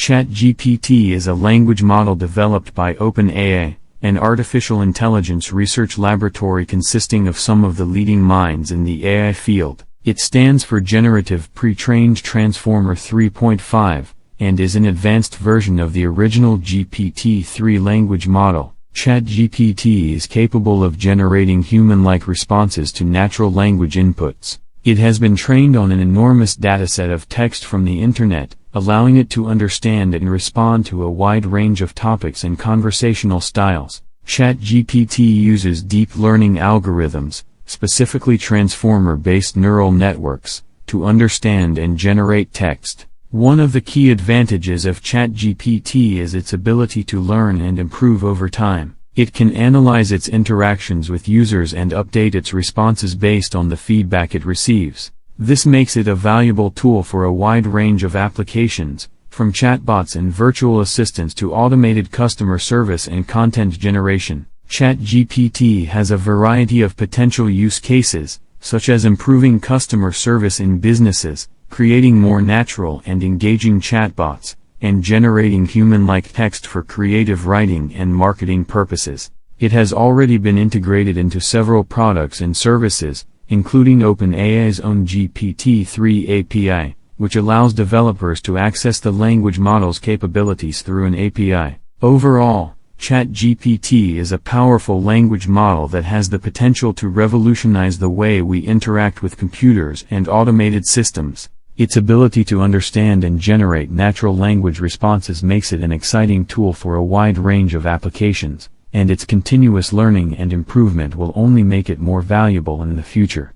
ChatGPT is a language model developed by OpenAI, an artificial intelligence research laboratory consisting of some of the leading minds in the AI field. It stands for Generative Pretrained Transformer 3.5, and is an advanced version of the original GPT-3 language model. ChatGPT is capable of generating human-like responses to natural language inputs. It has been trained on an enormous dataset of text from the internet, allowing it to understand and respond to a wide range of topics and conversational styles. ChatGPT uses deep learning algorithms, specifically transformer-based neural networks, to understand and generate text. One of the key advantages of ChatGPT is its ability to learn and improve over time. It can analyze its interactions with users and update its responses based on the feedback it receives. This makes it a valuable tool for a wide range of applications, from chatbots and virtual assistants to automated customer service and content generation. ChatGPT has a variety of potential use cases, such as improving customer service in businesses, creating more natural and engaging chatbots, and generating human-like text for creative writing and marketing purposes. It has already been integrated into several products and services, including OpenAI's own GPT-3 API, which allows developers to access the language model's capabilities through an API. Overall, ChatGPT is a powerful language model that has the potential to revolutionize the way we interact with computers and automated systems. Its ability to understand and generate natural language responses makes it an exciting tool for a wide range of applications, and its continuous learning and improvement will only make it more valuable in the future.